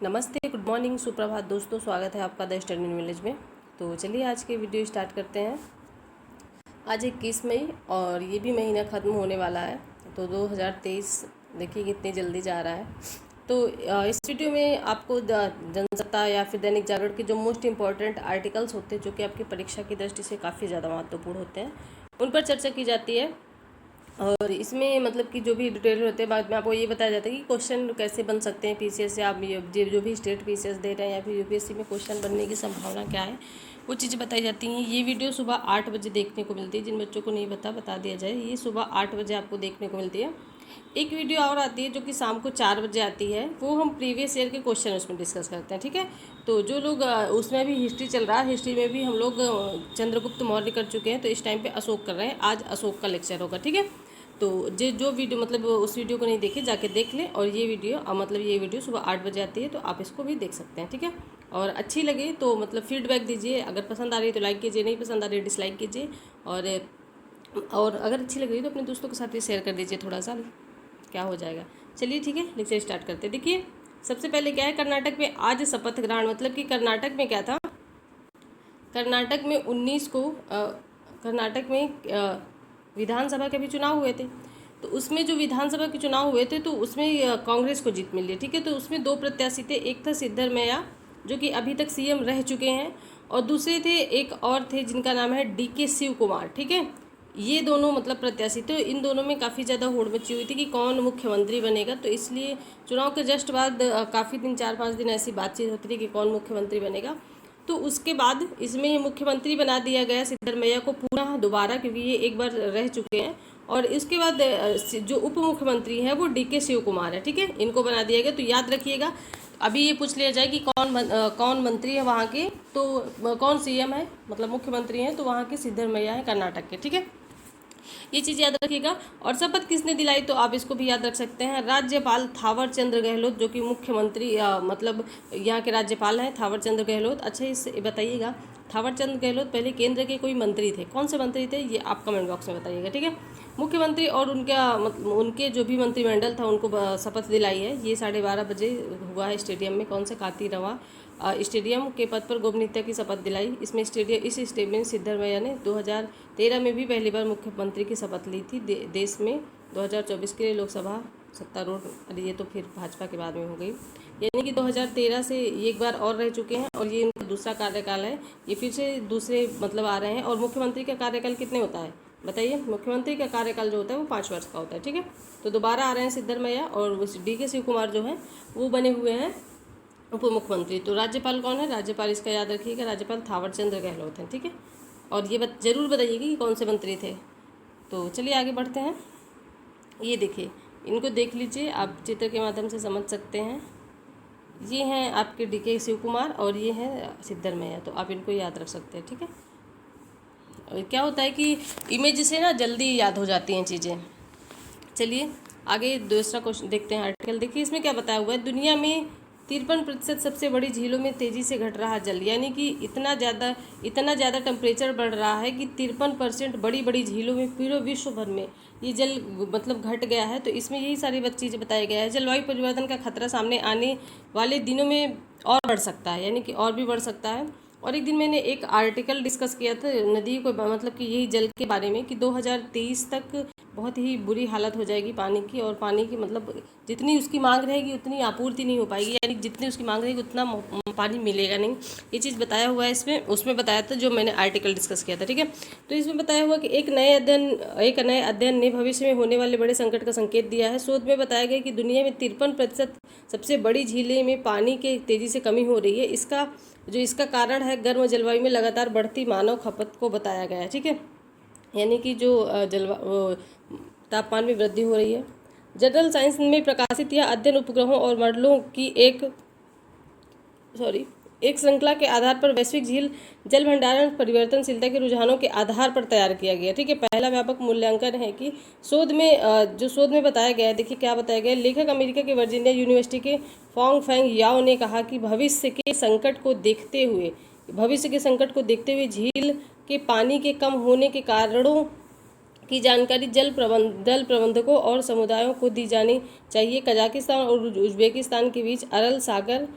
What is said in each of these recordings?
नमस्ते, good morning, सुप्रभात दोस्तों। स्वागत है आपका द स्टडी विलेज में। तो चलिए आज के वीडियो स्टार्ट करते हैं। आज 21 मई और ये भी महीना ख़त्म होने वाला है। तो 2023 देखिए कितनी जल्दी जा रहा है। तो इस वीडियो में आपको जनसत्ता या फिर दैनिक जागरण के जो मोस्ट इम्पॉर्टेंट आर्टिकल्स होते हैं, जो कि आपकी परीक्षा की दृष्टि से काफ़ी ज़्यादा महत्वपूर्ण होते हैं, उन पर चर्चा की जाती है। और इसमें मतलब कि जो भी डिटेल होते हैं, बाद में आपको ये बताया जाता है कि क्वेश्चन कैसे बन सकते हैं पीसीएस से। आप जो भी स्टेट पीसीएस दे रहे हैं या फिर यूपीएससी में क्वेश्चन बनने की संभावना क्या है, वो चीज़ें बताई जाती हैं। ये वीडियो सुबह 8 बजे देखने को मिलती है। जिन बच्चों को नहीं बता दिया जाए, ये सुबह 8 बजे आपको देखने को मिलती है। एक वीडियो और आती है जो कि शाम को 4 बजे आती है। वो हम प्रीवियस ईयर के क्वेश्चन उसमें डिस्कस करते हैं, ठीक है। तो जो लोग उसमें भी हिस्ट्री चल रहा है, हिस्ट्री में भी हम लोग चंद्रगुप्त मौर्य कर चुके हैं, तो इस टाइम पे अशोक कर रहे हैं। आज अशोक का लेक्चर होगा, ठीक है। तो जो वीडियो मतलब उस वीडियो को नहीं देखे, जाके देख लें। और ये वीडियो सुबह 8 बजे आती है, तो आप इसको भी देख सकते हैं, ठीक है। और अच्छी लगे तो मतलब फीडबैक दीजिए। अगर पसंद आ रही है तो लाइक कीजिए, नहीं पसंद आ रही है डिसलाइक कीजिए। और अगर अच्छी लग रही है तो अपने दोस्तों के साथ भी शेयर कर दीजिए। थोड़ा सा क्या हो जाएगा। चलिए ठीक है, लेक्चर स्टार्ट करते हैं। देखिए सबसे पहले क्या है, कर्नाटक में आज शपथ ग्रहण। मतलब कि कर्नाटक में क्या था, कर्नाटक में 19 को कर्नाटक में विधानसभा के भी चुनाव हुए थे। तो उसमें जो विधानसभा के चुनाव हुए थे, तो उसमें कांग्रेस को जीत मिली है, ठीक है। तो उसमें दो प्रत्याशी थे। एक था सिद्धरमैया, जो कि अभी तक सीएम रह चुके हैं, और दूसरे थे एक और थे जिनका नाम है डीके शिव कुमार, ठीक है। ये दोनों मतलब प्रत्याशी। तो इन दोनों में काफ़ी ज़्यादा होड़ मची हुई थी कि कौन मुख्यमंत्री बनेगा। तो इसलिए चुनाव के जस्ट बाद काफ़ी दिन, 4-5 दिन ऐसी बातचीत होती थी कि कौन मुख्यमंत्री बनेगा। तो उसके बाद इसमें मुख्यमंत्री बना दिया गया सिद्धरमैया को पुनः दोबारा, क्योंकि ये एक बार रह चुके हैं। और इसके बाद जो उप मुख्यमंत्री हैं वो डीके शिव कुमार है, ठीक है। इनको बना दिया गया। तो याद रखिएगा, अभी ये पूछ लिया जाए कि कौन मंत्री है वहाँ के, तो कौन सीएम है, मतलब मुख्यमंत्री हैं, तो वहाँ के सिद्धरमैया है कर्नाटक के, ठीक है। ये चीज़ याद रखिएगा। और शपथ किसने दिलाई, तो आप इसको भी याद रख सकते हैं, राज्यपाल थावर चंद गहलोत, जो कि मुख्यमंत्री मतलब यहाँ के राज्यपाल हैं, थावर चंद गहलोत। अच्छा इससे बताइएगा, थावर चंद गहलोत पहले केंद्र के कोई मंत्री थे, कौन से मंत्री थे, ये आप कमेंट बॉक्स में बताइएगा, ठीक है। मुख्यमंत्री और उनके जो भी मंत्रिमंडल था उनको शपथ दिलाई है। ये 12:30 बजे हुआ है स्टेडियम में, कौन से कांतीरवा स्टेडियम के पद पर गोपनीयता की शपथ दिलाई। इस स्टेडियम में सिद्धरमैया ने 2013 में भी पहली बार मुख्यमंत्री की शपथ ली थी। देश में 2024 के लिए लोकसभा सत्तारूढ़, अरे ये तो फिर भाजपा के बाद में हो गई। यानी कि 2013 से ये एक बार और रह चुके हैं, और ये इनका दूसरा कार्यकाल है। ये फिर से दूसरे मतलब आ रहे हैं। और मुख्यमंत्री का कार्यकाल कितने होता है बताइए। मुख्यमंत्री का कार्यकाल जो होता है वो 5 वर्ष का होता है, ठीक है। तो दोबारा आ रहे हैं सिद्धरमैया, और डीके शिव कुमार जो है वो बने हुए हैं उप मुख्यमंत्री। तो राज्यपाल कौन है, राज्यपाल इसका याद रखिएगा, राज्यपाल थावर चंद गहलोत हैं, ठीक है। और ये जरूर बताइएगा कि कौन से मंत्री थे। तो चलिए आगे बढ़ते हैं। ये देखिए, इनको देख लीजिए, आप चित्र के माध्यम से समझ सकते हैं। ये हैं आपके डीके शिव कुमार और ये हैं सिद्धरमैया। तो आप इनको याद रख सकते हैं, ठीक है। और क्या होता है कि इमेज से ना जल्दी याद हो जाती हैं चीज़ें। चलिए आगे दूसरा क्वेश्चन देखते हैं, आर्टिकल देखिए। इसमें क्या बताया हुआ है, दुनिया में 53% सबसे बड़ी झीलों में तेज़ी से घट रहा जल। यानी कि इतना ज़्यादा टेम्परेचर बढ़ रहा है कि 53% बड़ी बड़ी झीलों में पूरे विश्व भर में ये जल मतलब घट गया है। तो इसमें यही सारी चीज़ें बताया गया है। जलवायु परिवर्तन का खतरा सामने आने वाले दिनों में और बढ़ सकता है, यानी कि और भी बढ़ सकता है। और एक दिन मैंने एक आर्टिकल डिस्कस किया था नदी को, मतलब कि यही जल के बारे में, कि 2023 तक बहुत ही बुरी हालत हो जाएगी पानी की। और पानी की मतलब जितनी उसकी मांग रहेगी उतनी आपूर्ति नहीं हो पाएगी, यानी जितनी उसकी मांग रहेगी उतना पानी मिलेगा नहीं। ये चीज़ बताया हुआ है इसमें, उसमें बताया था जो मैंने आर्टिकल डिस्कस किया था, ठीक है। तो इसमें बताया हुआ कि एक नए अध्ययन ने भविष्य में होने वाले बड़े संकट का संकेत दिया है। शोध में बताया गया कि दुनिया में 53% सबसे बड़ी झीलें में पानी के तेज़ी से कमी हो रही है। इसका कारण है गर्म जलवायु में लगातार बढ़ती मानव खपत को बताया गया है, ठीक है। यानी कि जो तापमान में वृद्धि हो रही है। जनरल साइंस में प्रकाशित यह अध्ययन उपग्रहों और मॉडलों की एक श्रृंखला के आधार पर वैश्विक झील जल भंडारण परिवर्तनशीलता के रुझानों के आधार पर तैयार किया गया, ठीक है। पहला व्यापक मूल्यांकन है कि शोध में बताया गया है। देखिए क्या बताया गया है। लेखक अमेरिका के वर्जीनिया यूनिवर्सिटी के फोंग फेंग याओ ने कहा कि भविष्य के संकट को देखते हुए झील के पानी के कम होने के कारणों की जानकारी जल प्रबंधकों और समुदायों को दी जानी चाहिए। कजाकिस्तान और उज्बेकिस्तान के बीच अरल सागर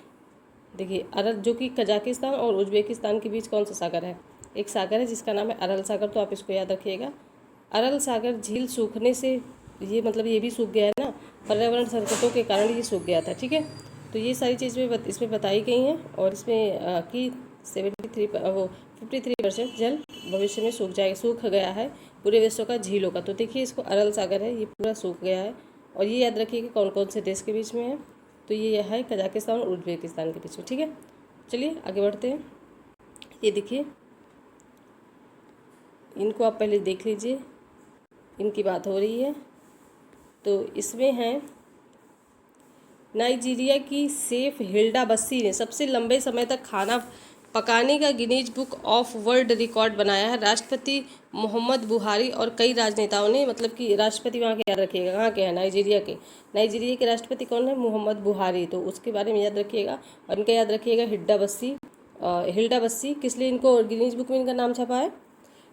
देखिए अरल, जो कि कजाकिस्तान और उज्बेकिस्तान के बीच कौन सा सागर है? एक सागर है जिसका नाम है अरल सागर, तो आप इसको याद रखिएगा। अरल सागर झील सूखने से, ये मतलब ये भी सूख गया है ना, पर्यावरण संकटों के कारण ये सूख गया था, ठीक है। तो ये सारी चीज़ें इसमें बताई गई हैं, और इसमें कि 53% जल भविष्य में सूख गया है पूरे विश्व का झीलों का। तो देखिए इसको अरल सागर है, ये पूरा सूख गया है। और ये याद रखिए कि कौन कौन से देश के बीच में है, तो ये है कजाकिस्तान और उज्बेकिस्तान के बीच में, ठीक है। चलिए आगे बढ़ते हैं। ये देखिए, इनको आप पहले देख लीजिए, इनकी बात हो रही है। तो इसमें है नाइजीरिया की शेफ हिल्डा बस्सी ने सबसे लंबे समय तक खाना पकाने का Guinness book of world record बनाया है। राष्ट्रपति मोहम्मद बुहारी और कई राजनेताओं ने, मतलब कि राष्ट्रपति वहाँ के याद रखिएगा, कहाँ के हैं? नाइजीरिया के राष्ट्रपति कौन है? मोहम्मद बुहारी, तो उसके बारे में याद रखिएगा। और इनका याद रखिएगा हिल्डा बस्सी। किस लिए इनको गिनीज बुक में इनका नाम छपा है?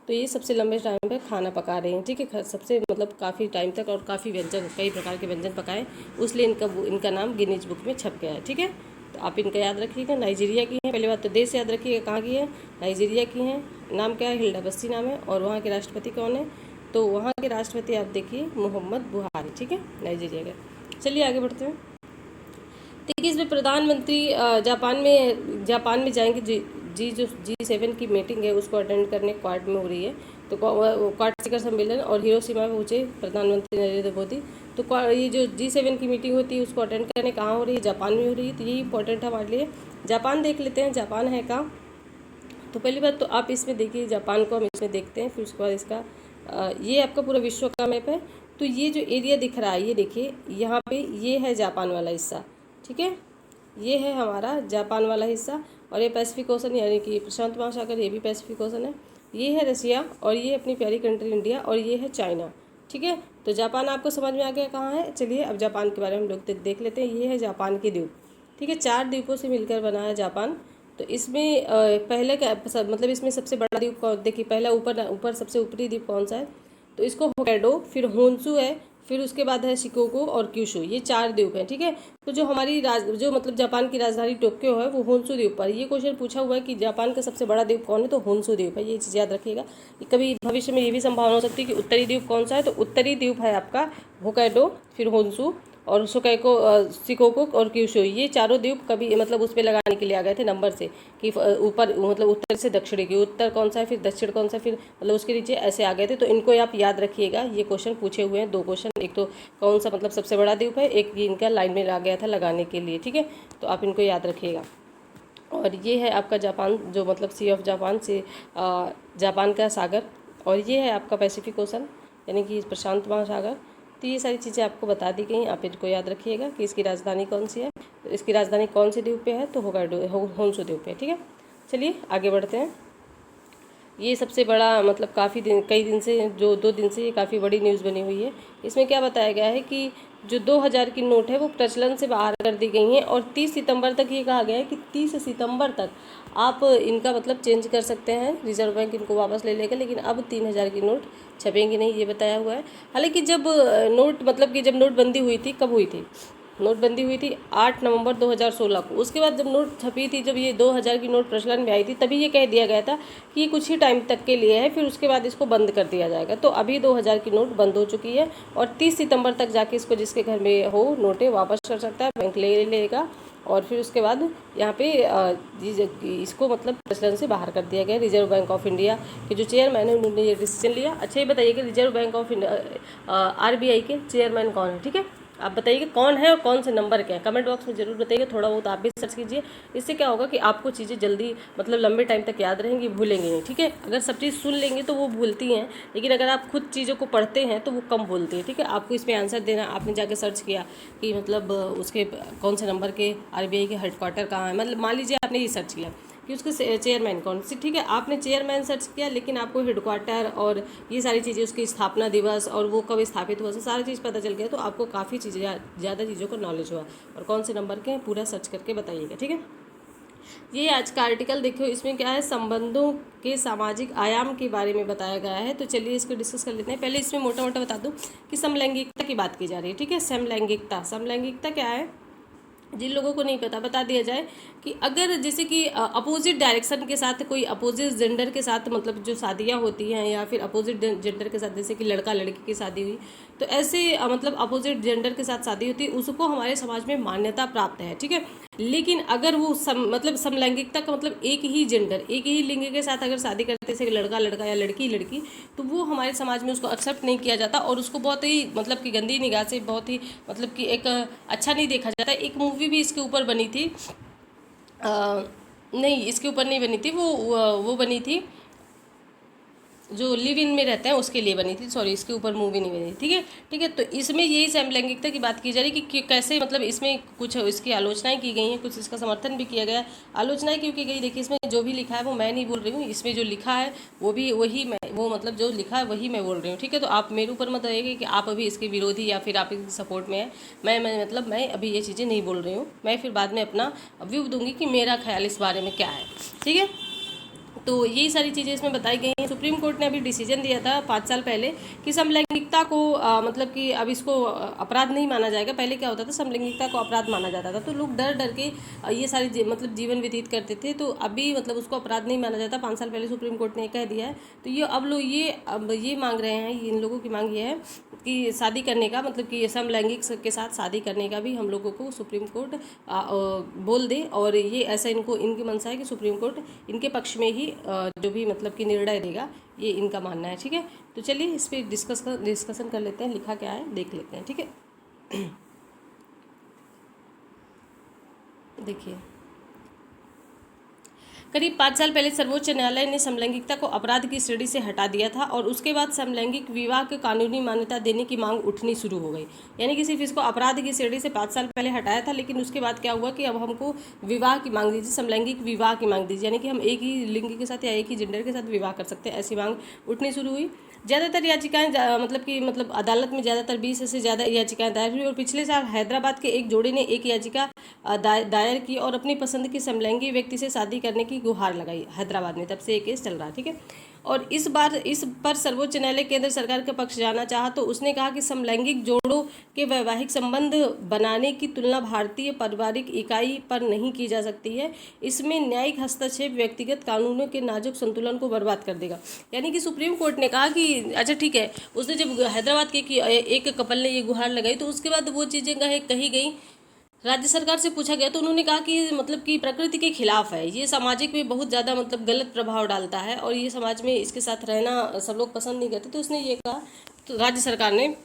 तो ये सबसे लंबे टाइम पे खाना पका रहे हैं, ठीक है। सबसे मतलब काफ़ी टाइम तक और काफ़ी व्यंजन, कई प्रकार के व्यंजन पकाए, उसलिए इनका नाम गिनीज बुक में छप गया है, ठीक है। तो आप इनका याद रखिएगा। नाइजीरिया की है, पहली बात तो देश याद रखिएगा कहाँ की है, नाइजीरिया की है। नाम क्या है? हिल्डा बस्सी नाम है। और वहाँ के राष्ट्रपति कौन है? तो वहाँ के राष्ट्रपति आप देखिए मोहम्मद बुहारी, ठीक है, नाइजीरिया के। चलिए आगे बढ़ते हैं। देखिए इसमें प्रधानमंत्री जापान में जाएंगे, G7 की मीटिंग है उसको अटेंड करने क्वाड में हो रही है। तो क्वाड शिखर सम्मेलन, और हिरोशिमा में पहुंचे प्रधानमंत्री नरेंद्र मोदी। तो ये जो G7 की मीटिंग होती है उसको अटेंड करने कहाँ हो रही है? जापान में हो रही है। तो यही इंपॉर्टेंट है हमारे लिए। जापान देख लेते हैं, जापान है कहाँ। तो पहली बात तो आप इसमें देखिए, जापान को हम इसमें देखते हैं, फिर उसके बाद इसका ये आपका पूरा विश्व का मैप है। तो ये जो एरिया दिख रहा है, ये देखिए यहाँ पे, ये है जापान वाला हिस्सा, ठीक है। ये है हमारा जापान वाला हिस्सा, और ये पैसिफिक ओशन यानी कि प्रशांत महासागर, ये भी पैसिफिक ओशन है। ये है रसिया, और ये अपनी प्यारी कंट्री इंडिया, और ये है चाइना, ठीक है। तो जापान आपको समझ में आ गया कहाँ है। चलिए अब जापान के बारे में हम लोग देख लेते हैं। ये है जापान के द्वीप, ठीक है। 4 द्वीपों से मिलकर बना है जापान। तो इसमें पहले का मतलब इसमें सबसे बड़ा द्वीप देखिए, पहला ऊपर सबसे ऊपरी द्वीप कौन सा है? तो इसको होक्काइडो, फिर होन्शु है, फिर उसके बाद है शिकोकू और क्यूशू, ये 4 द्वीप हैं, ठीक है। तो जो हमारी जो मतलब जापान की राजधानी टोक्यो है वो होन्शु द्वीप पर। ये क्वेश्चन पूछा हुआ है कि जापान का सबसे बड़ा द्वीप कौन है, तो होन्शु द्वीप है, ये चीज़ याद रखिएगा। कभी भविष्य में ये भी संभावना हो सकती है कि उत्तरी द्वीप कौन सा है, तो उत्तरी द्वीप है आपका होक्काइडो, फिर होन्शु और शिकोकू और क्यूशू। ये चारों द्वीप कभी मतलब उस पर लगाने के लिए आ गए थे नंबर से, कि ऊपर मतलब उत्तर से दक्षिण की, उत्तर कौन सा है, फिर दक्षिण कौन सा, फिर मतलब उसके नीचे ऐसे आ गए थे। तो इनको आप याद रखिएगा। ये क्वेश्चन पूछे हुए हैं, 2 क्वेश्चन। एक तो कौन सा मतलब सबसे बड़ा द्वीप है, एक इनका लाइन में आ गया था लगाने के लिए, ठीक है। तो आप इनको याद रखिएगा। और ये है आपका जापान, जो मतलब सी ऑफ जापान से जापान का सागर, और ये है आपका पैसिफिक ओशन यानी कि प्रशांत महासागर। तो ये सारी चीज़ें आपको बता दी गई, आप इनको याद रखिएगा कि इसकी राजधानी कौन सी है, इसकी राजधानी कौन से द्वीप पे है, तो होन्शु द्वीप पे, ठीक है। चलिए आगे बढ़ते हैं। ये सबसे बड़ा मतलब कई दिन से, जो 2 दिन से ये काफ़ी बड़ी न्यूज़ बनी हुई है। इसमें क्या बताया गया है कि जो 2000 की नोट है वो प्रचलन से बाहर कर दी गई हैं, और 30 सितंबर तक ये कहा गया है कि 30 सितंबर तक आप इनका मतलब चेंज कर सकते हैं, रिजर्व बैंक इनको वापस ले लेगा। लेकिन अब 3000 की नोट छपेंगी नहीं, ये बताया हुआ है। हालांकि जब जब नोटबंदी हुई थी, कब हुई थी? नोटबंदी हुई थी 8 नवंबर 2016 को। उसके बाद जब नोट छपी थी, जब ये 2000 की नोट प्रचलन में आई थी, तभी ये कह दिया गया था कि ये कुछ ही टाइम तक के लिए है, फिर उसके बाद इसको बंद कर दिया जाएगा। तो अभी 2000 की नोट बंद हो चुकी है, और 30 सितंबर तक जाके इसको जिसके घर में हो नोटें वापस कर सकता है, बैंक ले लेगा। और फिर उसके बाद यहाँ पे इसको मतलब प्रचलन से बाहर कर दिया गया। रिजर्व बैंक ऑफ इंडिया के जो चेयरमैन है उन्होंने ये डिसीजन लिया। अच्छा ये बताइए कि reserve bank of India RBI के चेयरमैन कौन है, ठीक है। आप बताइए कौन है और कौन से नंबर के हैं, कमेंट बॉक्स में जरूर बताइएगा। थोड़ा बहुत आप भी सर्च कीजिए, इससे क्या होगा कि आपको चीज़ें जल्दी मतलब लंबे टाइम तक याद रहेंगी, भूलेंगे नहीं, ठीक है। अगर सब चीज़ सुन लेंगे तो वो भूलती हैं, लेकिन अगर आप खुद चीज़ों को पढ़ते हैं तो वो कम भूलती है, ठीक है। आपको इसमें आंसर देना, आपने जाके सर्च किया कि मतलब उसके कौन से नंबर के RBI के हेडक्वार्टर कहाँ है, मतलब मान लीजिए आपने ये सर्च किया कि उसके चेयरमैन कौन सी, ठीक है। आपने चेयरमैन सर्च किया, लेकिन आपको हेडक्वार्टर और ये सारी चीज़ें, उसकी स्थापना दिवस और वो कब स्थापित हुआ, सारी चीज़ पता चल गया। तो आपको काफ़ी चीज़ें, ज़्यादा चीज़ों का नॉलेज हुआ। और कौन से नंबर के पूरा सर्च करके बताइएगा, ठीक है। ये आज का आर्टिकल देखियो, इसमें क्या है, संबंधों के सामाजिक आयाम के बारे में बताया गया है। तो चलिए इसको डिस्कस कर लेते हैं। पहले इसमें मोटा मोटा बता दूं कि समलैंगिकता की बात की जा रही है, ठीक है। समलैंगिकता क्या है? जिन लोगों को नहीं पता बता दिया जाए कि अगर जैसे कि अपोजिट डायरेक्शन के साथ कोई अपोजिट जेंडर के साथ मतलब जो शादियां होती हैं या फिर अपोजिट जेंडर के साथ जैसे कि लड़का लड़की की शादी हुई, तो ऐसे मतलब अपोजिट जेंडर के साथ शादी होती है उसको हमारे समाज में मान्यता प्राप्त है, ठीक है। लेकिन अगर वो मतलब समलैंगिकता का मतलब एक ही जेंडर एक ही लिंग के साथ अगर शादी करते जैसे लड़का लड़का या लड़की लड़की, तो वो हमारे समाज में उसको एक्सेप्ट नहीं किया जाता और उसको बहुत ही मतलब कि गंदी निगाह से बहुत ही मतलब कि एक अच्छा नहीं देखा जाता। एक मूवी भी इसके ऊपर बनी थी, नहीं इसके ऊपर नहीं बनी थी, वो बनी थी जो लिव इन में रहते हैं उसके लिए बनी थी, सॉरी इसके ऊपर मूवी नहीं बनी, ठीक है ठीक है। तो इसमें यही समलैंगिकता की बात की जा रही है कि कैसे मतलब इसमें कुछ इसकी आलोचनाएं की गई हैं, कुछ इसका समर्थन भी किया गया है। आलोचनाएं क्यों की गई, देखिए इसमें जो भी लिखा है वो मैं नहीं बोल रही हूँ, इसमें जो लिखा है वो भी वही मैं वो मतलब जो लिखा है वही मैं बोल रही हूँ, ठीक है। तो आप मेरे ऊपर मत आइएगा कि आप अभी इसके विरोधी या फिर आप इसके सपोर्ट में है। मैं अभी ये चीज़ें नहीं बोल रही हूँ, मैं फिर बाद में अपना व्यू दूंगी कि मेरा ख्याल इस बारे में क्या है, ठीक है। तो यही सारी चीज़ें इसमें बताई गई हैं। सुप्रीम कोर्ट ने अभी डिसीजन दिया था 5 साल पहले कि समलैंगिकता को मतलब कि अब इसको अपराध नहीं माना जाएगा। पहले क्या होता था, समलैंगिकता को अपराध माना जाता था, तो लोग डर डर के ये सारी मतलब जीवन व्यतीत करते थे। तो अभी मतलब उसको अपराध नहीं माना जाता, 5 साल पहले सुप्रीम कोर्ट ने कह दिया है। तो ये अब लोग ये मांग रहे हैं, इन लोगों की मांग ये है कि शादी करने का मतलब कि समलैंगिक के साथ शादी करने का भी हम लोगों को सुप्रीम कोर्ट बोल दे। और ये ऐसा इनकी मंशा है कि सुप्रीम कोर्ट इनके पक्ष में ही जो भी मतलब कि निर्णय देगा, ये इनका मानना है, ठीक है। तो चलिए इस पर डिस्कशन कर लेते हैं, लिखा क्या है देख लेते हैं, ठीक है। देखिए करीब 5 साल पहले सर्वोच्च न्यायालय ने समलैंगिकता को अपराध की श्रेणी से हटा दिया था और उसके बाद समलैंगिक विवाह को कानूनी मान्यता देने की मांग उठनी शुरू हो गई। यानी कि सिर्फ इसको अपराध की श्रेणी से 5 साल पहले हटाया था, लेकिन उसके बाद क्या हुआ कि अब हमको विवाह की मांग दीजिए, समलैंगिक विवाह की मांग दीजिए, यानी कि हम एक ही लिंग के साथ या एक ही जेंडर के साथ विवाह कर सकते हैं, ऐसी मांग उठनी शुरू हुई। ज़्यादातर याचिकाएं मतलब अदालत में ज़्यादातर 20 से ज़्यादा याचिकाएं दायर हुई और पिछले साल हैदराबाद के एक जोड़े ने एक याचिका दायर की और अपनी पसंद की समलैंगिक व्यक्ति से शादी करने की गुहार लगाई हैदराबाद में। तब से ये केस चल रहा है, ठीक है। और इस पर सर्वोच्च न्यायालय केंद्र सरकार का पक्ष जाना चाहा तो उसने कहा कि समलैंगिक जोड़ों के वैवाहिक संबंध बनाने की तुलना भारतीय पारिवारिक इकाई पर नहीं की जा सकती है। इसमें न्यायिक हस्तक्षेप व्यक्तिगत कानूनों के नाजुक संतुलन को बर्बाद कर देगा। यानी कि सुप्रीम कोर्ट ने कहा कि अच्छा ठीक है, उसने जब हैदराबाद के एक कपल ने ये गुहार लगाई तो उसके बाद वो चीज़ें कही गई, राज्य सरकार से पूछा गया तो उन्होंने कहा कि मतलब कि प्रकृति के खिलाफ है, ये सामाजिक में बहुत ज़्यादा मतलब गलत प्रभाव डालता है और ये समाज में इसके साथ रहना सब लोग पसंद नहीं करते, तो उसने ये कहा तो राज्य सरकार ने।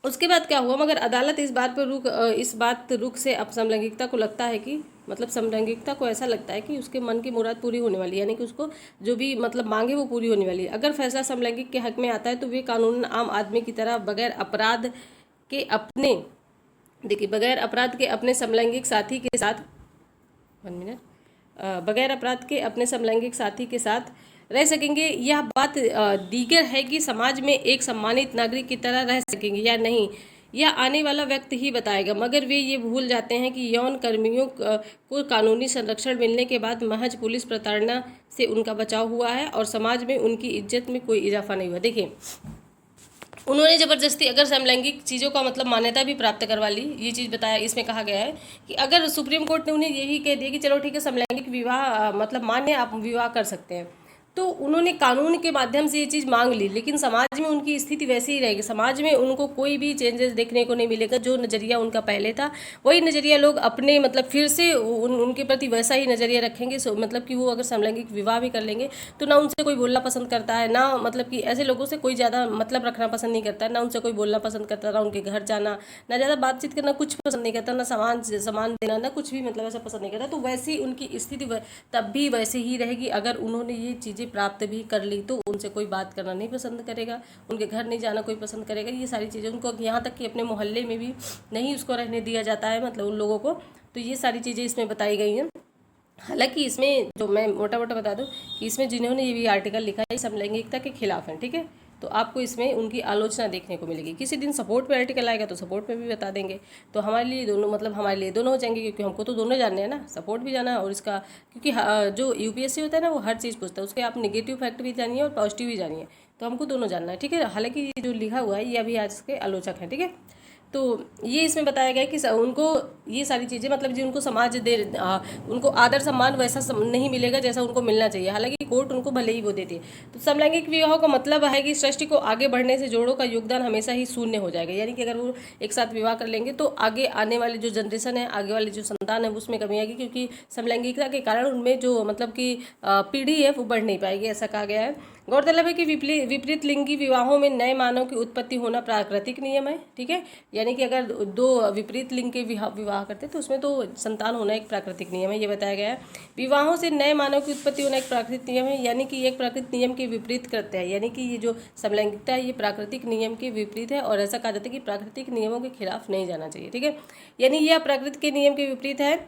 उसके बाद क्या हुआ, मगर अदालत इस बात रुख से अब समलैंगिकता को लगता है कि मतलब समलैंगिकता को ऐसा लगता है कि उसके मन की मुराद पूरी होने वाली है, यानी कि उसको जो भी मतलब मांगे वो पूरी होने वाली है। अगर फैसला समलैंगिक के हक में आता है तो वे कानून आम आदमी की तरह बगैर अपराध के अपने समलैंगिक साथी के साथ अपने समलैंगिक साथी के साथ रह सकेंगे। यह बात दीगर है कि समाज में एक सम्मानित नागरिक की तरह रह सकेंगे या नहीं, यह आने वाला व्यक्ति ही बताएगा। मगर वे ये भूल जाते हैं कि यौन कर्मियों को कानूनी संरक्षण मिलने के बाद महज पुलिस प्रताड़ना से उनका बचाव हुआ है और समाज में उनकी इज्जत में कोई इजाफा नहीं हुआ। देखिए उन्होंने ज़बरदस्ती अगर समलैंगिक चीज़ों का मतलब मान्यता भी प्राप्त करवा ली, ये चीज़ बताया इसमें कहा गया है कि अगर सुप्रीम कोर्ट ने उन्हें यही कह दिया कि चलो ठीक है समलैंगिक विवाह मतलब मान्य, आप विवाह कर सकते हैं, तो उन्होंने कानून के माध्यम से ये चीज़ मांग ली, लेकिन समाज में उनकी स्थिति वैसी ही रहेगी। समाज में उनको कोई भी चेंजेस देखने को नहीं मिलेगा। जो नज़रिया उनका पहले था वही नज़रिया लोग अपने मतलब फिर से उनके प्रति वैसा ही नज़रिया रखेंगे। मतलब कि वो अगर समलैंगिक विवाह भी कर लेंगे तो ना उनसे कोई बोलना पसंद करता है, ना मतलब कि ऐसे लोगों से कोई ज़्यादा मतलब रखना पसंद नहीं करता है, ना उनसे कोई बोलना पसंद करता, ना उनके घर जाना, ना ज़्यादा बातचीत करना कुछ पसंद नहीं करता, ना सामान देना, ना कुछ भी मतलब ऐसा पसंद नहीं करता। तो वैसी उनकी स्थिति तब भी वैसे ही रहेगी। अगर उन्होंने ये चीज़ें प्राप्त भी कर ली तो उनसे कोई बात करना नहीं पसंद करेगा, उनके घर नहीं जाना कोई पसंद करेगा। ये सारी चीज़ें उनको, यहाँ तक कि अपने मोहल्ले में भी नहीं उसको रहने दिया जाता है मतलब उन लोगों को। तो ये सारी चीज़ें इसमें बताई गई हैं। हालांकि इसमें जो मैं मोटा मोटा बता दूं कि इसमें जिन्होंने ये भी आर्टिकल लिखा है समलैंगिकता के खिलाफ हैं, ठीक है। तो आपको इसमें उनकी आलोचना देखने को मिलेगी। किसी दिन सपोर्ट में आर्टिकल आएगा तो सपोर्ट में भी बता देंगे। तो हमारे लिए दोनों हो जाएंगे, क्योंकि हमको तो दोनों जानने हैं ना, सपोर्ट भी जाना और इसका, क्योंकि जो यूपीएससी होता है ना वो हर चीज़ पूछता है, उसके आप नेगेटिव फैक्ट भी जानिए और पॉजिटिव भी जानिए, तो हमको दोनों जानना है, ठीक है। हालांकि ये जो लिखा हुआ है ये अभी आज के आलोचक हैं, ठीक है। तो ये इसमें बताया गया है कि उनको ये सारी चीज़ें मतलब जो उनको समाज उनको आदर सम्मान वैसा नहीं मिलेगा जैसा उनको मिलना चाहिए। हालांकि कोर्ट उनको भले ही वो देती है। तो समलैंगिक विवाह का मतलब है कि सृष्टि को आगे बढ़ने से जोड़ों का योगदान हमेशा ही शून्य हो जाएगा। यानी कि अगर वो एक साथ विवाह कर लेंगे तो आगे आने वाली जो जनरेशन है, आगे वाली जो संतान है, उसमें कमी आएगी, क्योंकि समलैंगिकता के कारण उनमें जो मतलब कि पीढ़ी है वो बढ़ नहीं पाएगी, ऐसा कहा गया है। गौरतलब है कि विपरीत लिंगी विवाहों में नए मानव की उत्पत्ति होना प्राकृतिक नियम है। ठीक है, यानी कि अगर दो विपरीत लिंग के विवाह करते हैं तो उसमें तो संतान होना एक प्राकृतिक नियम है, ये बताया गया है। विवाहों से नए मानव की उत्पत्ति होना एक प्राकृतिक नियम है, यानी कि एक प्राकृतिक नियम के विपरीत कृत्य है। यानी कि ये जो समलैंगिकता है ये प्राकृतिक नियम के विपरीत है, और ऐसा कहा जाता है कि प्राकृतिक नियमों के खिलाफ नहीं जाना चाहिए। ठीक है, यानी यह प्राकृतिक के नियम के विपरीत है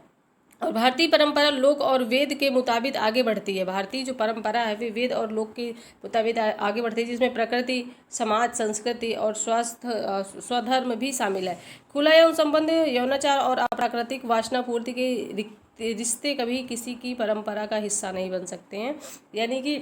और भारतीय परंपरा लोक और वेद के मुताबिक आगे बढ़ती है। भारतीय जो परंपरा है वे वेद और लोक के मुताबिक आगे बढ़ती है, जिसमें प्रकृति, समाज, संस्कृति और स्वधर्म भी शामिल है। खुला यौन संबंध, यौनाचार और अप्राकृतिक वासना पूर्ति के रिश्ते कभी किसी की परंपरा का हिस्सा नहीं बन सकते हैं। यानी कि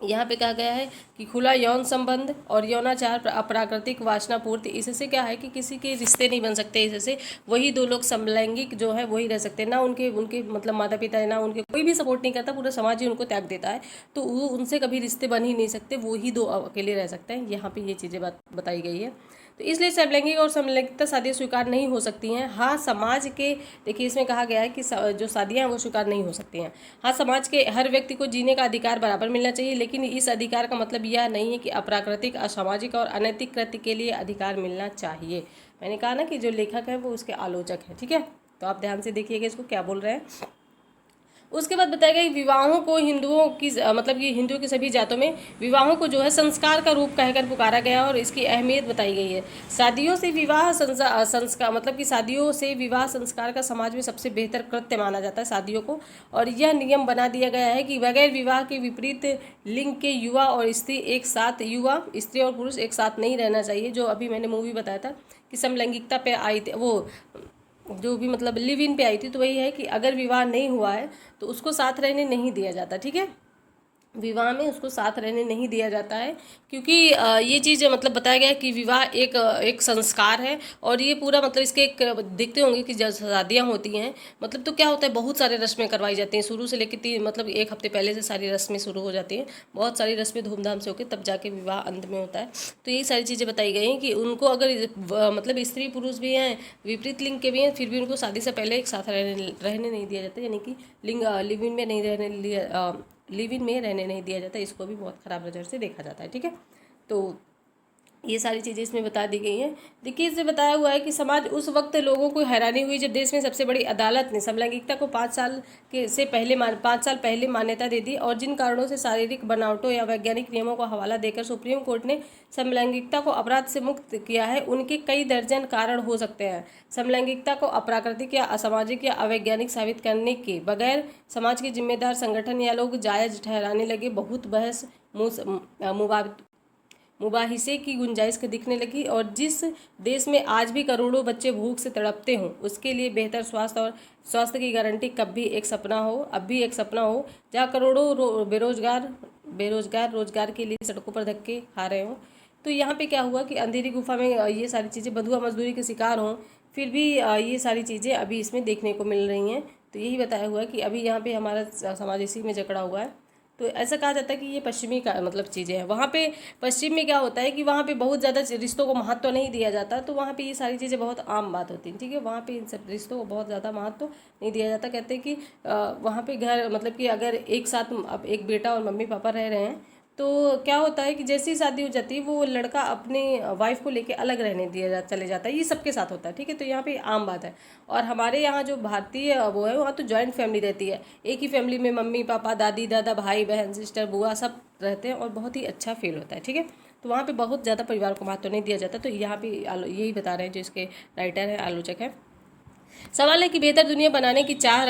यहाँ पे कहा गया है कि खुला यौन संबंध और यौनाचार, अप्राकृतिक वासना पूर्ति, इससे क्या है कि किसी के रिश्ते नहीं बन सकते। इससे वही दो लोग समलैंगिक जो है वही रह सकते हैं, ना उनके मतलब माता पिता है, ना उनके कोई भी सपोर्ट नहीं करता, पूरा समाज ही उनको त्याग देता है, तो वो उनसे कभी रिश्ते बन ही नहीं सकते, वो ही दो अकेले रह सकते हैं। यहाँ पे ये चीज़ें बताई गई है। तो इसलिए समलैंगिक और समलैंगिकता शादियाँ स्वीकार नहीं हो सकती हैं। हाँ, समाज के देखिए इसमें कहा गया है कि जो शादियाँ हैं वो स्वीकार नहीं हो सकती हैं। हाँ, समाज के हर व्यक्ति को जीने का अधिकार बराबर मिलना चाहिए, लेकिन इस अधिकार का मतलब यह नहीं है कि अप्राकृतिक, असामाजिक और अनैतिक कृत्य के लिए अधिकार मिलना चाहिए। मैंने कहा ना कि जो लेखक है वो उसके आलोचक है। ठीक है, तो आप ध्यान से देखिएगा इसको क्या बोल रहे हैं। उसके बाद बताया गया कि विवाहों को हिंदुओं की मतलब कि हिंदुओं की सभी जातों में विवाहों को जो है संस्कार का रूप कहकर पुकारा गया और इसकी अहमियत बताई गई है। शादियों से विवाह संस्कार मतलब कि शादियों से विवाह संस्कार का समाज में सबसे बेहतर कृत्य माना जाता है शादियों को, और यह नियम बना दिया गया है कि बगैर विवाह के विपरीत लिंग के युवा और स्त्री एक साथ, युवा स्त्री और पुरुष एक साथ नहीं रहना चाहिए। जो अभी मैंने मूवी बताया था कि समलैंगिकता पे आई थी, वो जो भी मतलब लिव इन पे आई थी, तो वही है कि अगर विवाह नहीं हुआ है तो उसको साथ रहने नहीं दिया जाता। ठीक है, विवाह में उसको साथ रहने नहीं दिया जाता है, क्योंकि ये चीज़ मतलब बताया गया है कि विवाह एक संस्कार है, और ये पूरा मतलब इसके एक देखते होंगे कि जब शादियाँ होती हैं मतलब तो क्या होता है, बहुत सारे रस्में करवाई जाती हैं शुरू से लेकर मतलब एक हफ्ते पहले से सारी रस्में शुरू हो जाती हैं, बहुत सारी रस्में धूमधाम से होकर तब जाके विवाह अंत में होता है। तो यही सारी चीज़ें बताई गई हैं कि उनको अगर मतलब स्त्री पुरुष भी हैं, विपरीत लिंग के भी हैं, फिर भी उनको शादी से पहले एक साथ रहने नहीं दिया जाता, यानी कि लिव इन में नहीं लिव इन में रहने नहीं दिया जाता। इसको भी बहुत ख़राब नज़र से देखा जाता है। ठीक है, तो ये सारी चीज़ें इसमें बता दी गई हैं। देखिए इससे बताया हुआ है कि समाज उस वक्त लोगों को हैरानी हुई जब देश में सबसे बड़ी अदालत ने समलैंगिकता को 5 साल पहले मान्यता दे दी, और जिन कारणों से शारीरिक बनावटों या वैज्ञानिक नियमों को हवाला देकर सुप्रीम कोर्ट ने समलैंगिकता को अपराध से मुक्त किया है, उनके कई दर्जन कारण हो सकते हैं। समलैंगिकता को अप्राकृतिक या असामाजिक या अवैज्ञानिक साबित करने के बगैर समाज के जिम्मेदार संगठन या लोग जायज ठहराने लगे। बहुत बहस मुबाहिसे की गुंजाइश दिखने लगी, और जिस देश में आज भी करोड़ों बच्चे भूख से तड़पते हों उसके लिए बेहतर स्वास्थ्य की गारंटी अब भी एक सपना हो, जहाँ करोड़ों बेरोजगार रोजगार के लिए सड़कों पर धक्के खा रहे हों। तो यहाँ पे क्या हुआ कि अंधेरी गुफा में ये सारी चीज़ें बंधुआ मजदूरी के शिकार हों, फिर भी ये सारी चीज़ें अभी इसमें देखने को मिल रही हैं। तो यही बताया हुआ है कि अभी यहाँ पे हमारा समाज इसी में जकड़ा हुआ है। तो ऐसा कहा जाता है कि ये पश्चिमी का मतलब चीज़ें हैं। वहाँ पे पश्चिम में क्या होता है कि वहाँ पे बहुत ज़्यादा रिश्तों को महत्व नहीं दिया जाता, तो वहाँ पे ये सारी चीज़ें बहुत आम बात होती हैं। ठीक है, वहाँ पे इन सब रिश्तों को बहुत ज़्यादा महत्व नहीं दिया जाता। कहते हैं कि वहाँ पे घर मतलब कि अगर एक साथ अब एक बेटा और मम्मी पापा रह रहे हैं तो क्या होता है कि जैसे ही शादी हो जाती है वो लड़का अपने वाइफ को लेके अलग रहने चले जाता है। ये सबके साथ होता है। ठीक है, तो यहाँ पे आम बात है। और हमारे यहाँ जो भारतीय वो है वहाँ तो जॉइंट फैमिली रहती है, एक ही फैमिली में मम्मी पापा दादी दादा भाई बहन सिस्टर बुआ सब रहते हैं और बहुत ही अच्छा फील होता है। ठीक है, तो वहाँ पे बहुत ज़्यादा परिवार को महत्व नहीं दिया जाता। तो यहाँ पे यही बता रहे हैं जो इसके राइटर हैं, आलोचक हैं। सवाल है कि बेहतर दुनिया बनाने की चाह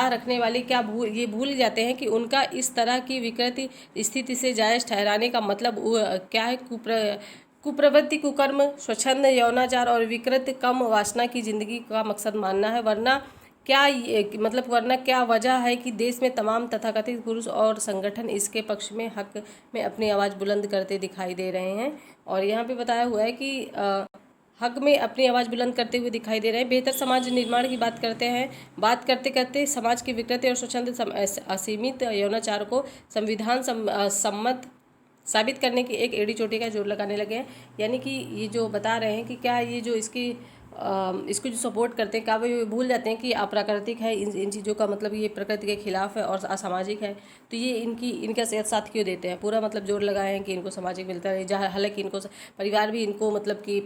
रखने वाले क्या भूल जाते हैं कि उनका इस तरह की विकृत स्थिति से जायज़ ठहराने का मतलब क्या है। कुप्रवृत्ति, कुकर्म, स्वच्छंद यौनाचार और विकृत कम वासना की जिंदगी का मकसद मानना है। वरना क्या वजह है कि देश में तमाम तथाकथित पुरुष और संगठन इसके पक्ष में हक में अपनी आवाज़ बुलंद करते दिखाई दे रहे हैं। और यहाँ पे बताया हुआ है कि हक में अपनी आवाज़ बुलंद करते हुए दिखाई दे रहे हैं। बेहतर समाज निर्माण की बात करते हैं। बात करते करते समाज की विकृति और स्वच्छंद असीमित यौनाचार को संविधान सम्मत साबित करने की एक एड़ी चोटी का जोर लगाने लगे हैं। यानी कि ये जो बता रहे हैं कि क्या ये जो इसको जो सपोर्ट करते हैं, क्या वे भूल जाते हैं कि अप्राकृतिक है, इन चीज़ों का मतलब ये प्रकृति के खिलाफ है और असामाजिक है। तो ये इनका साथ क्यों देते हैं? पूरा मतलब जोर लगाए हैं कि इनको सामाजिक मिलता है, जहाँ हालांकि इनको परिवार भी इनको मतलब कि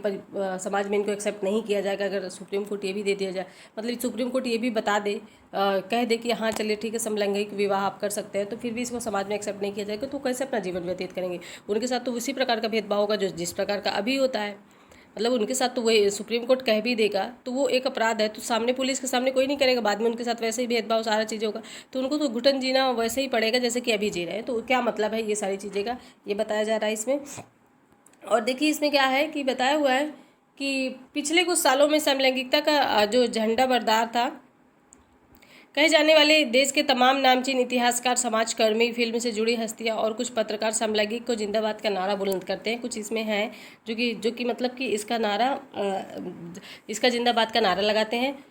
समाज में इनको एक्सेप्ट नहीं किया जाएगा। अगर सुप्रीम कोर्ट ये भी दे दिया जाए, मतलब सुप्रीम कोर्ट ये भी बता दे, कह दे कि हाँ चलिए ठीक है, समलैंगिक विवाह आप कर सकते हैं, तो फिर भी इसको समाज में एक्सेप्ट नहीं किया जाएगा, तो कैसे अपना जीवन व्यतीत करेंगे? उनके साथ तो उसी प्रकार का भेदभाव होगा जो जिस प्रकार का अभी होता है। मतलब उनके साथ तो वही सुप्रीम कोर्ट कह भी देगा तो वो एक अपराध है, तो सामने पुलिस के सामने कोई नहीं करेगा, बाद में उनके साथ वैसे ही भेदभाव सारा चीज़ें होगा, तो उनको तो घुटन जीना वैसे ही पड़ेगा जैसे कि अभी जी रहे हैं। तो क्या मतलब है ये सारी चीज़ें का, ये बताया जा रहा है इसमें। और देखिए इसमें क्या है कि बताया हुआ है कि पिछले कुछ सालों में समलैंगिकता का जो झंडा बरदार था कहे जाने वाले देश के तमाम नामचीन इतिहासकार, समाजकर्मी, फिल्म से जुड़ी हस्तियां और कुछ पत्रकार समलैंगिक को जिंदाबाद का नारा बुलंद करते हैं। कुछ इसमें है जो कि मतलब कि इसका जिंदाबाद का नारा लगाते हैं।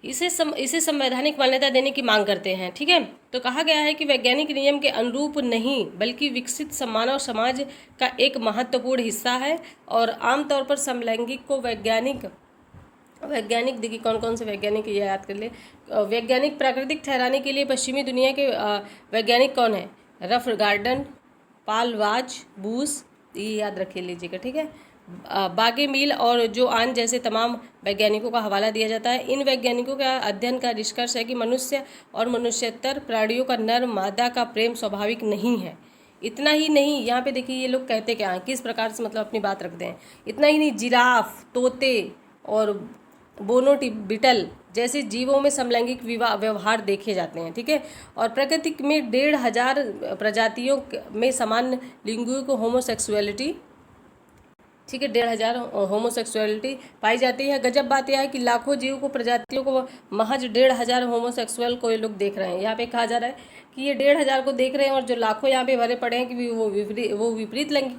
इसे संवैधानिक मान्यता देने की मांग करते हैं। ठीक है, तो कहा गया है कि वैज्ञानिक नियम के अनुरूप नहीं बल्कि विकसित मानव समाज का एक महत्वपूर्ण हिस्सा है और आमतौर पर समलैंगिक को वैज्ञानिक देखिए कौन कौन से वैज्ञानिक ये याद कर ले। वैज्ञानिक प्राकृतिक ठहराने के लिए पश्चिमी दुनिया के वैज्ञानिक कौन है? रफ गार्डन, पाल वाच, बूस, ये याद रखे लीजिएगा। ठीक है, बागे मील और जो आन जैसे तमाम वैज्ञानिकों का हवाला दिया जाता है। इन वैज्ञानिकों का अध्ययन का निष्कर्ष है कि मनुष्य और मनुष्यतर प्राणियों का नर मादा का प्रेम स्वाभाविक नहीं है। इतना ही नहीं, यहाँ पे देखिए ये लोग कहते क्या हैं, किस प्रकार से मतलब अपनी बात रखते हैं। इतना ही नहीं, जिराफ, तोते और बोनोटी बिटल जैसे जीवों में समलैंगिक व्यवहार देखे जाते हैं। ठीक है, और प्रकृति में 1,500 प्रजातियों में समान लिंगुइक होमोसेक्सुअलिटी, ठीक है, 1,500 होमोसेक्सुअलिटी पाई जाती है। गजब बात यह है कि लाखों जीव को प्रजातियों को महज 1,500 होमोसेक्सुअल को ये लोग देख रहे हैं। यहाँ पे कहा जा रहा है कि ये 1,500 को देख रहे हैं और जो लाखों यहाँ पे भरे पड़े हैं कि वो विपरीत लिंग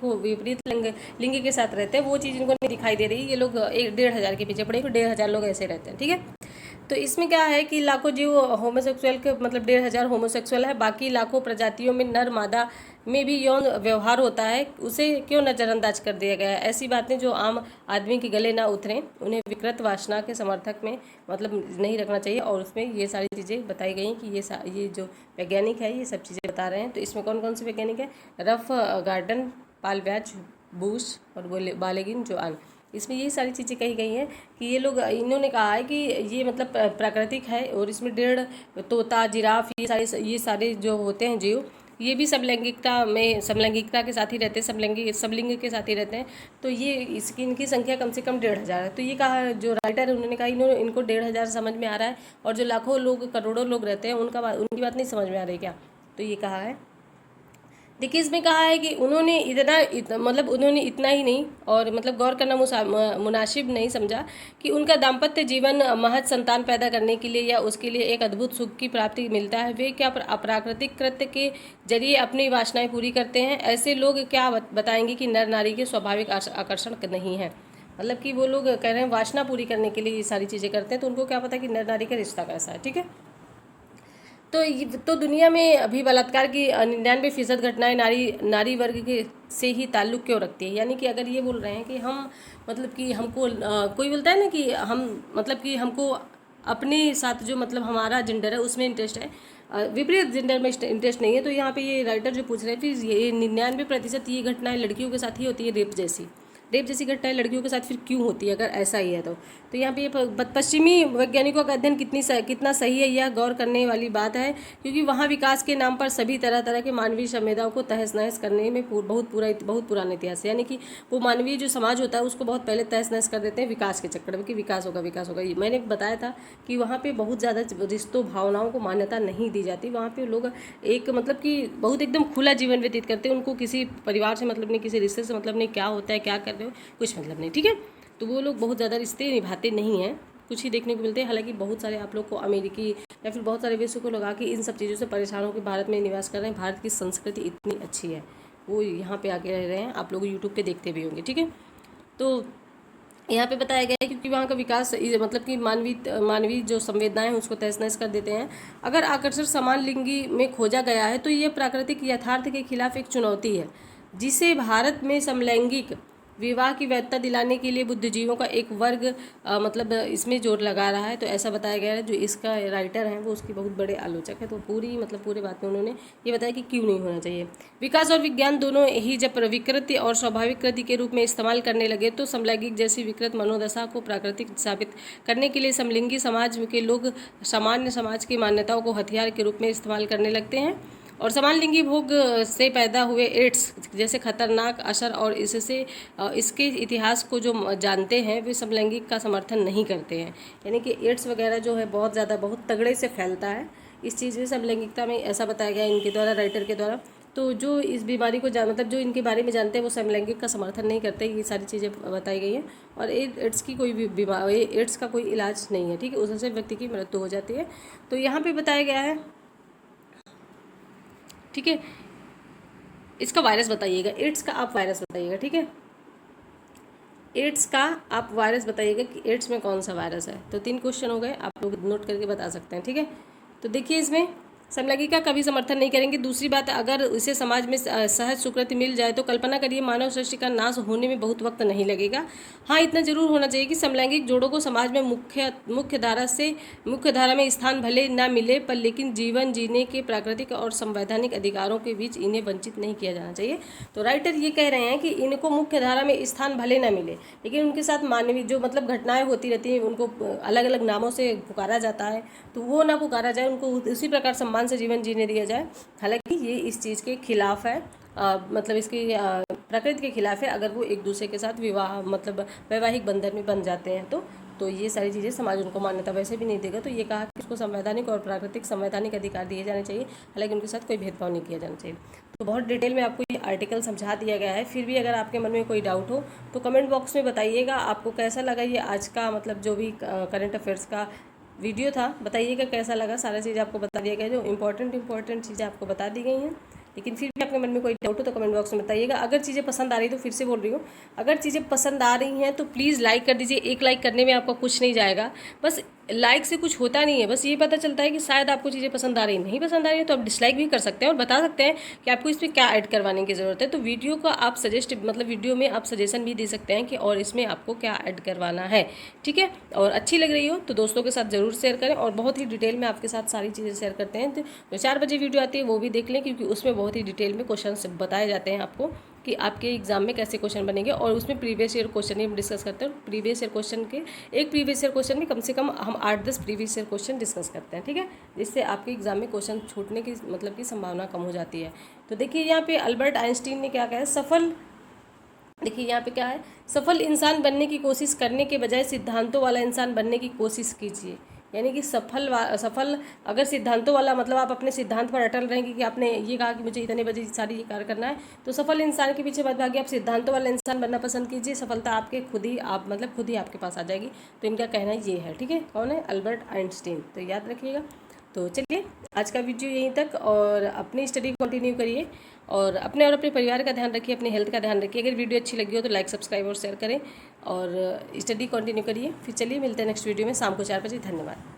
के साथ रहते हैं, वो चीज़ इनको नहीं दिखाई दे रही। ये लोग 1,500 के पीछे पड़े, 1,500 लोग ऐसे रहते हैं। ठीक है, तो इसमें क्या है कि लाखों जीव होमोसेक्सुअल के मतलब 1,500 होमोसेक्सुअल है, बाकी लाखों प्रजातियों में नर मादा में भी यौन व्यवहार होता है, उसे क्यों नज़रअंदाज कर दिया गया है? ऐसी बातें जो आम आदमी के गले ना उतरें, उन्हें विकृत वासना के समर्थक में मतलब नहीं रखना चाहिए। और उसमें ये सारी चीज़ें बताई गई कि ये जो वैज्ञानिक है ये सब चीज़ें बता रहे हैं। तो इसमें कौन कौन से वैज्ञानिक है? रफ गार्डन, पाल ब्याज, बूस और बालेगिन जो आन, इसमें यही सारी चीज़ें कही गई हैं कि ये लोग, इन्होंने कहा है कि ये मतलब प्राकृतिक है और इसमें 1.5 तोता, जिराफ, ये सारे जो होते हैं जीव, ये भी समलैंगिकता के साथ ही रहते हैं, सबलिंग के साथ ही रहते हैं। तो ये इनकी संख्या कम से कम 1,500 है। तो ये कहा जो राइटर है उन्होंने कहा इनको 1,500 समझ में आ रहा है और जो लाखों लोग, करोड़ों लोग रहते हैं उनकी बात नहीं समझ में आ रही क्या? तो ये कहा है। देखिए इसमें कहा है कि उन्होंने उन्होंने इतना ही नहीं और मतलब गौर करना मुनासिब नहीं समझा कि उनका दाम्पत्य जीवन महज संतान पैदा करने के लिए या उसके लिए एक अद्भुत सुख की प्राप्ति मिलता है। वे क्या अप्राकृतिक कृत्य के जरिए अपनी वासनाएं पूरी करते हैं? ऐसे लोग क्या बताएंगे कि नर नारी के स्वाभाविक आकर्षण नहीं है? मतलब कि वो लोग कह रहे हैं वासना पूरी करने के लिए ये सारी चीज़ें करते हैं, तो उनको क्या पता कि नर नारी का रिश्ता कैसा है। ठीक है, तो दुनिया में अभी बलात्कार की 99% घटनाएं नारी वर्ग के से ही ताल्लुक़ क्यों रखती है? यानी कि अगर ये बोल रहे हैं कि हम मतलब कि हमको कोई बोलता है ना कि हम मतलब कि हमको अपने साथ जो मतलब हमारा जेंडर है उसमें इंटरेस्ट है, विपरीत जेंडर में इंटरेस्ट नहीं है। तो यहाँ पे ये राइटर जो पूछ रहे हैं फिर ये 99% ये घटनाएं लड़कियों के साथ ही होती है, रेप जैसी घटनाएं लड़कियों के साथ फिर क्यों होती है अगर ऐसा ही है तो यहाँ पे ये पश्चिमी वैज्ञानिकों का अध्ययन कितना सही है यह गौर करने वाली बात है, क्योंकि वहाँ विकास के नाम पर सभी तरह तरह के मानवीय संवेदनाओं को तहस नहस करने में बहुत पुराना इतिहास है। यानी कि वो मानवीय जो समाज होता है उसको बहुत पहले तहस नहस कर देते हैं विकास के चक्कर में कि विकास होगा। मैंने बताया था कि वहाँ पर बहुत ज़्यादा रिश्तों भावनाओं को मान्यता नहीं दी जाती। वहाँ पर लोग एक मतलब कि बहुत एकदम खुला जीवन व्यतीत करते हैं, उनको किसी परिवार से मतलब नहीं, किसी रिश्ते से मतलब नहीं, क्या होता है क्या कर रहे हो कुछ मतलब नहीं। ठीक है, तो वो लोग बहुत ज़्यादा रिश्ते निभाते नहीं हैं, कुछ ही देखने को मिलते हैं। हालांकि बहुत सारे आप लोग को अमेरिकी या फिर बहुत सारे विश्व को लगा कि इन सब चीज़ों से परेशान होकर भारत में निवास कर रहे हैं। भारत की संस्कृति इतनी अच्छी है, वो यहाँ पे आके रह रहे हैं, आप लोग यूट्यूब पे देखते भी होंगे। ठीक है, तो यहाँ पे बताया गया है क्योंकि वहाँ का विकास मतलब कि मानवीय जो संवेदनाएं हैं उसको तहस नहस कर देते हैं। अगर आकर्षण समान लिंगी में खोजा गया है तो ये प्राकृतिक यथार्थ के खिलाफ एक चुनौती है, जिसे भारत में समलैंगिक विवाह की वैधता दिलाने के लिए बुद्धिजीवियों का एक वर्ग मतलब इसमें जोर लगा रहा है। तो ऐसा बताया गया है। जो इसका राइटर है वो उसकी बहुत बड़े आलोचक है। तो पूरे बात में उन्होंने ये बताया कि क्यों नहीं होना चाहिए। विकास और विज्ञान दोनों ही जब विकृति और स्वाभाविक कृति के रूप में इस्तेमाल करने लगे तो समलैंगिक जैसी विकृत मनोदशा को प्राकृतिक साबित करने के लिए समलिंगी समाज के लोग सामान्य समाज की मान्यताओं को हथियार के रूप में इस्तेमाल करने लगते हैं। और समान लिंगी भोग से पैदा हुए एड्स जैसे खतरनाक असर और इसके इतिहास को जो जानते हैं वे समलैंगिक का समर्थन नहीं करते हैं। यानी कि एड्स वगैरह जो है बहुत तगड़े से फैलता है। इस चीज़ में समलैंगिकता में ऐसा बताया गया इनके द्वारा, राइटर के द्वारा। तो जो इस बीमारी को मतलब जो इनके बारे में जानते हैं वो समलैंगिक का समर्थन नहीं करते। ये सारी चीज़ें बताई गई हैं। और एड्स की कोई भी बीमारी, एड्स का कोई इलाज नहीं है, ठीक है, उससे व्यक्ति की मृत्यु हो जाती है। तो यहाँ पे बताया गया है, ठीक है, इसका वायरस बताइएगा, एड्स का आप वायरस बताइएगा, ठीक है, एड्स का आप वायरस बताइएगा कि एड्स में कौन सा वायरस है। तो 3 क्वेश्चन हो गए, आप लोग नोट करके बता सकते हैं, ठीक है। तो देखिए इसमें समलैंगिक का कभी समर्थन नहीं करेंगे। दूसरी बात, अगर इसे समाज में सहज स्वीकृति मिल जाए तो कल्पना करिए मानव सृष्टि का नाश होने में बहुत वक्त नहीं लगेगा। हाँ, इतना जरूर होना चाहिए कि समलैंगिक जोड़ों को समाज में मुख्य धारा में स्थान भले न मिले पर लेकिन जीवन जीने के प्राकृतिक और संवैधानिक अधिकारों के बीच इन्हें वंचित नहीं किया जाना चाहिए। तो राइटर ये कह रहे हैं कि इनको मुख्य धारा में स्थान भले न मिले लेकिन उनके साथ मानवीय जो मतलब घटनाएं होती रहती हैं, उनको अलग अलग नामों से पुकारा जाता है, तो वो ना पुकारा जाए, उनको उसी प्रकार सम्मान से जीवन जीने दिया जाए। हालांकि ये इस चीज़ के खिलाफ है, मतलब इसकी प्रकृति के खिलाफ है। अगर वो एक दूसरे के साथ विवाह मतलब वैवाहिक बंधन में बन जाते हैं तो ये सारी चीज़ें समाज उनको मान्यता वैसे भी नहीं देगा। तो ये कहा कि उसको संवैधानिक और प्राकृतिक संवैधानिक अधिकार दिए जाने चाहिए, हालांकि उनके साथ कोई भेदभाव नहीं किया जाना चाहिए। तो बहुत डिटेल में आपको ये आर्टिकल समझा दिया गया है। फिर भी अगर आपके मन में कोई डाउट हो तो कमेंट बॉक्स में बताइएगा। आपको कैसा लगा ये आज का मतलब जो भी करंट अफेयर्स का वीडियो था, बताइएगा कैसा लगा। सारा चीज़ आपको बता दिया गया, जो इंपॉर्टेंट चीज़ें आपको बता दी गई हैं। लेकिन फिर भी आपके मन में कोई डाउट हो तो कमेंट बॉक्स में बताइएगा। अगर चीज़ें पसंद आ रही तो फिर से बोल रही हूँ, अगर चीज़ें पसंद आ रही हैं तो प्लीज़ लाइक कर दीजिए। एक लाइक करने में आपका कुछ नहीं जाएगा, बस लाइक से कुछ होता नहीं है, बस ये पता चलता है कि शायद आपको चीज़ें पसंद आ रही, नहीं पसंद आ रही है तो आप डिसलाइक भी कर सकते हैं और बता सकते हैं कि आपको इसमें क्या ऐड करवाने की ज़रूरत है। तो वीडियो का आप वीडियो में आप सजेशन भी दे सकते हैं कि और इसमें आपको क्या ऐड करवाना है, ठीक है। और अच्छी लग रही हो तो दोस्तों के साथ ज़रूर शेयर करें, और बहुत ही डिटेल में आपके साथ सारी चीज़ें शेयर करते हैं। तो 4 बजे वीडियो आती है वो भी देख लें, क्योंकि उसमें बहुत ही डिटेल में क्वेश्चन बताए जाते हैं आपको कि आपके एग्जाम में कैसे क्वेश्चन बनेंगे। और उसमें प्रीवियस ईयर क्वेश्चन ही हम डिस्कस करते हैं। प्रीवियस ईयर क्वेश्चन में कम से कम हम 8-10 प्रीवियस ईयर क्वेश्चन डिस्कस करते हैं, ठीक है, जिससे आपके एग्जाम में क्वेश्चन छूटने की मतलब की संभावना कम हो जाती है। तो देखिए यहाँ पे अल्बर्ट आइंस्टीन ने क्या कहा है, देखिए यहाँ पे क्या है, सफल इंसान बनने की कोशिश करने के बजाय सिद्धांतों वाला इंसान बनने की कोशिश कीजिए। यानी कि सफल अगर सिद्धांतों वाला मतलब आप अपने सिद्धांत पर अटल रहेंगे कि आपने ये कहा कि मुझे इतने बजे सारी ये कार्य करना है, तो सफल इंसान के पीछे मत भागिए, आप सिद्धांतों वाला इंसान बनना पसंद कीजिए। सफलता आपके खुद ही आपके पास आ जाएगी। तो इनका कहना ये है, ठीक है। कौन है? Albert Einstein. तो याद रखिएगा। तो चलिए आज का वीडियो यहीं तक, और अपनी स्टडी कंटिन्यू करिए और अपने परिवार का ध्यान रखिए, अपनी हेल्थ का ध्यान रखिए। अगर वीडियो अच्छी लगी हो तो लाइक, सब्सक्राइब और शेयर करें और स्टडी कंटिन्यू करिए। फिर चलिए मिलते हैं नेक्स्ट वीडियो में शाम को 4 बजे। धन्यवाद।